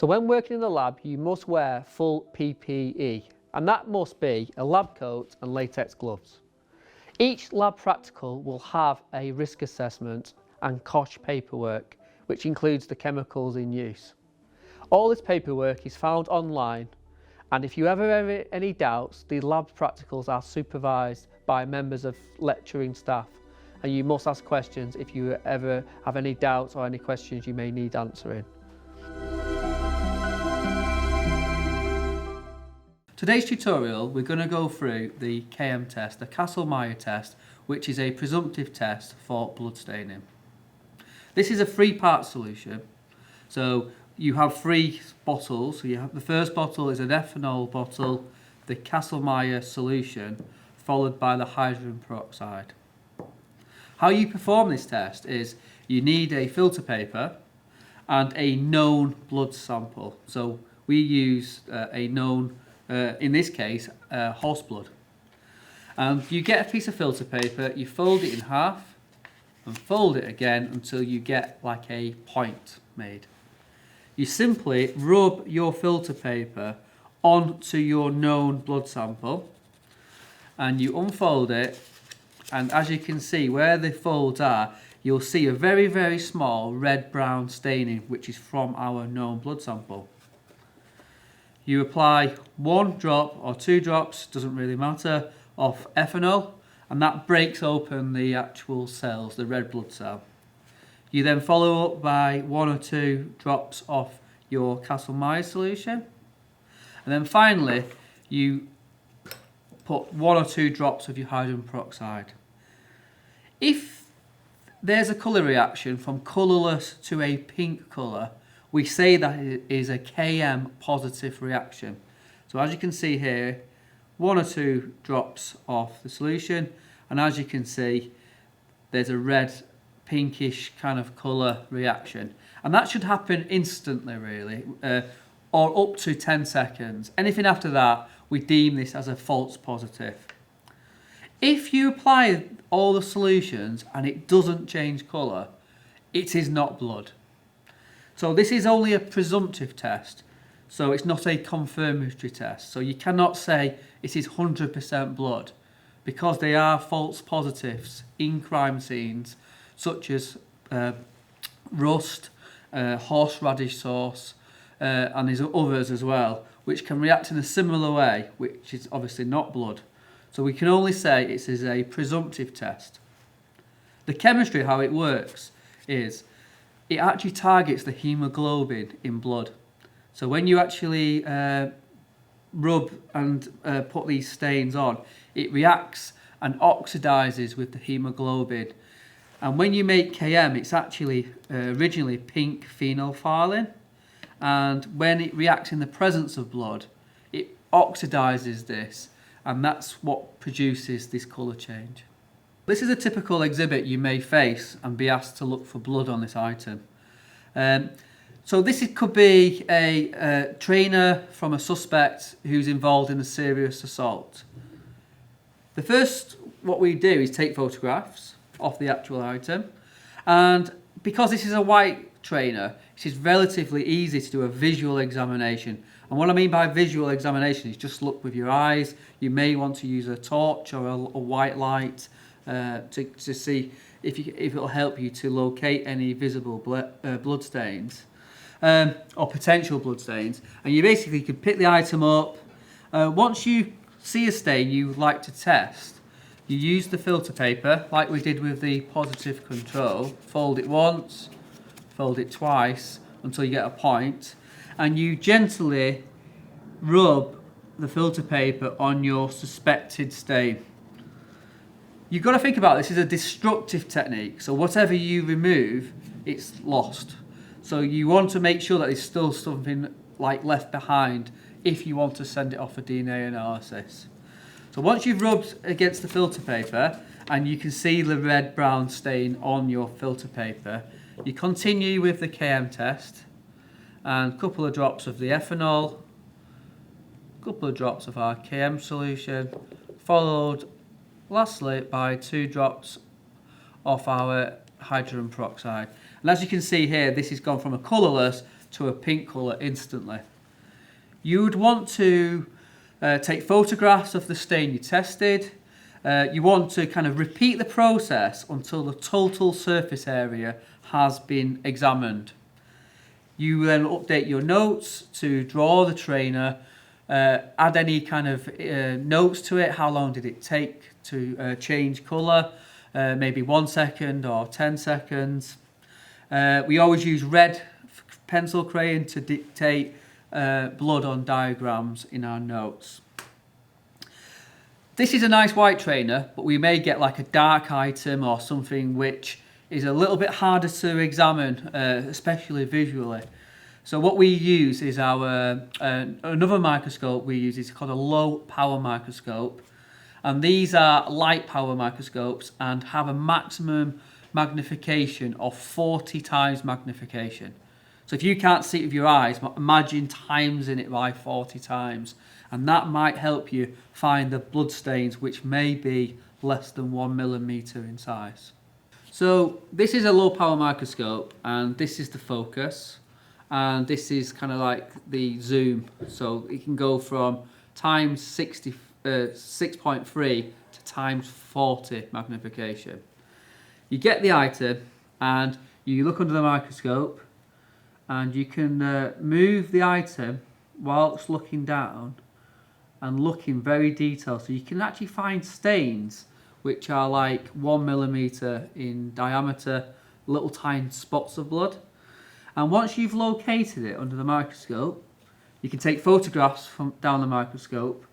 So when working in the lab, you must wear full PPE, and that must be a lab coat and latex gloves. Each lab practical will have a risk assessment and COSH paperwork, which includes the chemicals in use. All this paperwork is found online, and if you ever have any doubts, the lab practicals are supervised by members of lecturing staff, and you must ask questions if you ever have any doubts or any questions you may need answering. Today's tutorial, we're going to go through the KM test, the Kastle-Meyer test, which is a presumptive test for blood staining. This is a 3-part solution. So you have 3 bottles. So you have, the first bottle is an ethanol bottle, the Kastle-Meyer solution, followed by the hydrogen peroxide. How you perform this test is you need a filter paper and a known blood sample. So we use a known, in this case, horse blood. And you get a piece of filter paper, you fold it in half and fold it again until you get like a point made. You simply rub your filter paper onto your known blood sample and you unfold it, and as you can see where the folds are, you'll see a very, very small red-brown staining which is from our known blood sample. You apply 1 drop or 2 drops, doesn't really matter, of ethanol, and that breaks open the actual cells, the red blood cell. You then follow up by 1 or 2 drops of your Kastle-Meyer solution, and then finally you put 1 or 2 drops of your hydrogen peroxide. If there's a colour reaction from colourless to a pink colour, we say that it is a KM positive reaction. So as you can see here, 1 or 2 drops of the solution, and as you can see, there's a red, pinkish kind of colour reaction. And that should happen instantly, really, or up to 10 seconds. Anything after that, we deem this as a false positive. If you apply all the solutions and it doesn't change colour, it is not blood. So this is only a presumptive test, so it's not a confirmatory test. So you cannot say it is 100% blood, because they are false positives in crime scenes, such as rust, horseradish sauce, and there's others as well, which can react in a similar way, which is obviously not blood. So we can only say it is a presumptive test. The chemistry, how it works, is it actually targets the hemoglobin in blood. So when you actually rub and put these stains on, it reacts and oxidizes with the hemoglobin. And when you make KM, it's actually originally pink phenolphthalein, and when it reacts in the presence of blood, it oxidizes this, and that's what produces this colour change. This is a typical exhibit you may face and be asked to look for blood on this item. So this could be a trainer from a suspect who's involved in a serious assault. The first, what we do is take photographs of the actual item, and because this is a white trainer, it is relatively easy to do a visual examination. And what I mean by visual examination is just look with your eyes. You may want to use a torch or a white light to see if it'll help you to locate any visible blood stains or potential blood stains. And you basically can pick the item up. Once you see a stain you would like to test, you use the filter paper like we did with the positive control. Fold it once, fold it twice until you get a point, and you gently rub the filter paper on your suspected stain. You've got to think about this as a destructive technique, so whatever you remove, it's lost. So you want to make sure that there's still something like left behind if you want to send it off for DNA analysis. So once you've rubbed against the filter paper and you can see the red-brown stain on your filter paper, you continue with the KM test, and a couple of drops of the ethanol, a couple of drops of our KM solution, followed lastly by 2 drops of our hydrogen peroxide. And as you can see here, this has gone from a colourless to a pink colour instantly. You would want to take photographs of the stain you tested. You want to kind of repeat the process until the total surface area has been examined. You then update your notes to draw the trainer, add any kind of notes to it. How long did it take to change colour? Maybe 1 second or 10 seconds. We always use red pencil crayon to dictate blood on diagrams in our notes. This is a nice white trainer, but we may get like a dark item or something which is a little bit harder to examine, especially visually. So what we use is our another microscope we use is called a low power microscope, and these are light power microscopes and have a maximum magnification of 40 times magnification. So if you can't see it with your eyes, imagine timesing it by 40 times, and that might help you find the blood stains which may be less than 1 millimeter in size. So this is a low power microscope, and this is the focus, and this is kind of like the zoom. So it can go from times 6.3 to times 40 magnification. You get the item and you look under the microscope, and you can move the item whilst looking down and looking very detailed. So you can actually find stains which are like 1 millimeter in diameter, little tiny spots of blood. And once you've located it under the microscope, you can take photographs from down the microscope.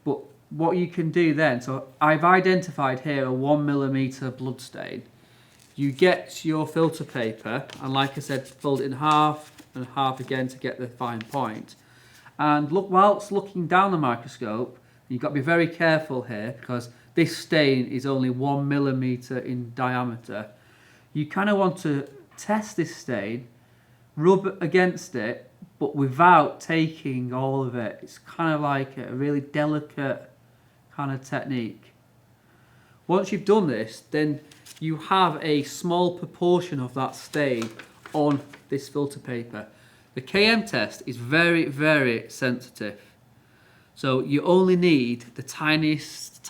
But what you can do then, so I've identified here a 1 millimeter blood stain. You get your filter paper, and like I said, fold it in half and half again to get the fine point. And look, whilst looking down the microscope, you've got to be very careful here because this stain is only 1 millimeter in diameter. You kind of want to test this stain, rub against it, but without taking all of it. It's kind of like a really delicate kind of technique. Once you've done this, then you have a small proportion of that stain on this filter paper. The KM test is very, very sensitive. So you only need the tiniest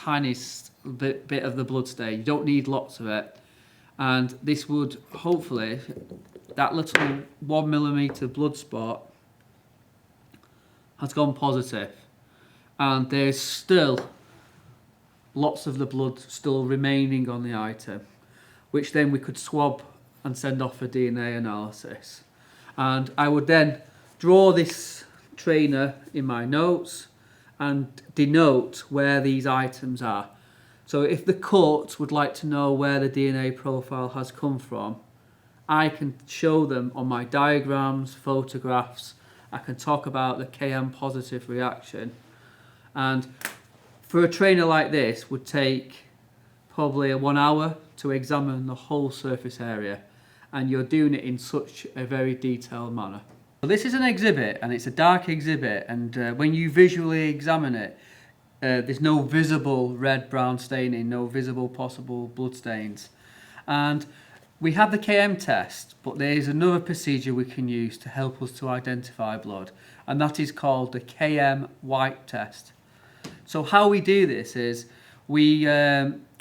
bit of the blood stain. You don't need lots of it. And this would hopefully, that little 1 millimeter blood spot has gone positive. And there's still lots of the blood still remaining on the item, which then we could swab and send off for DNA analysis. And I would then draw this trainer in my notes and denote where these items are. So if the court would like to know where the DNA profile has come from, I can show them on my diagrams, photographs. I can talk about the KM positive reaction. And for a trainer like this would take probably 1 hour to examine the whole surface area, and you're doing it in such a very detailed manner. So this is an exhibit, and it's a dark exhibit, and when you visually examine it, there's no visible red-brown staining, no visible possible blood stains. And we have the KM test, but there is another procedure we can use to help us to identify blood, and that is called the KM white test. So how we do this is we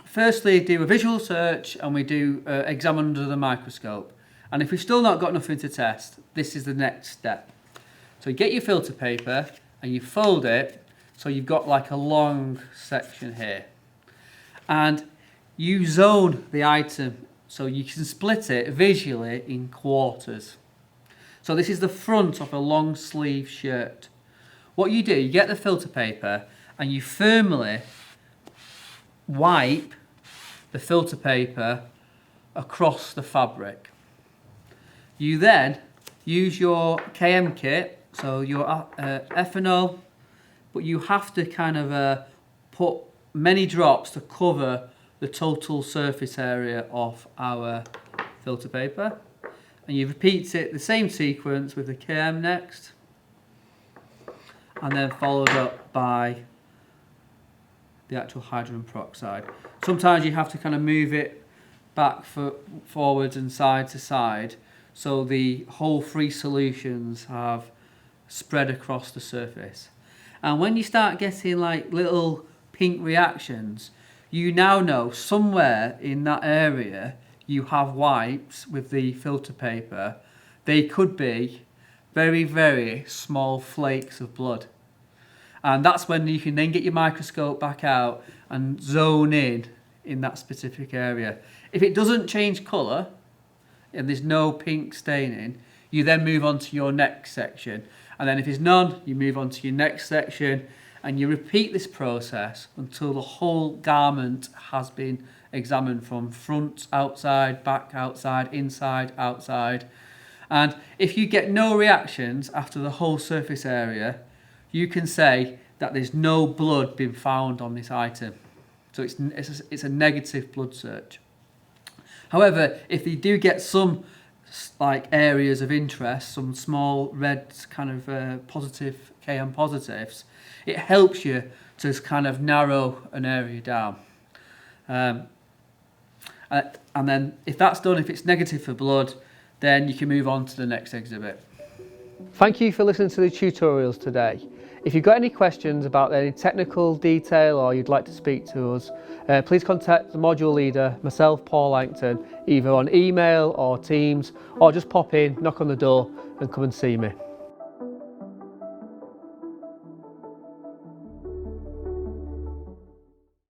firstly do a visual search, and we do examine under the microscope. And if we've still not got nothing to test, this is the next step. So you get your filter paper and you fold it so you've got like a long section here. And you zone the item so you can split it visually in quarters. So this is the front of a long sleeve shirt. What you do, you get the filter paper and you firmly wipe the filter paper across the fabric. You then use your KM kit, so your ethanol, but you have to kind of put many drops to cover the total surface area of our filter paper. And you repeat it, the same sequence with the KM next, and then followed up by the actual hydrogen peroxide. Sometimes you have to kind of move it back forwards and side to side so the whole 3 solutions have spread across the surface. And when you start getting like little pink reactions, you now know somewhere in that area you have wipes with the filter paper. They could be very, very small flakes of blood. And that's when you can then get your microscope back out and zone in that specific area. If it doesn't change colour and there's no pink staining, you then move on to your next section. And then if there's none, you move on to your next section, and you repeat this process until the whole garment has been examined from front, outside, back, outside, inside, outside. And if you get no reactions after the whole surface area, you can say that there's no blood been found on this item. So it's a negative blood search. However, if you do get some like areas of interest, some small red kind of positive KM positives, it helps you to kind of narrow an area down. And then if that's done, if it's negative for blood, then you can move on to the next exhibit. Thank you for listening to the tutorials today. If you've got any questions about any technical detail or you'd like to speak to us, please contact the module leader, myself, Paul Langton, either on email or Teams, or just pop in, knock on the door and come and see me.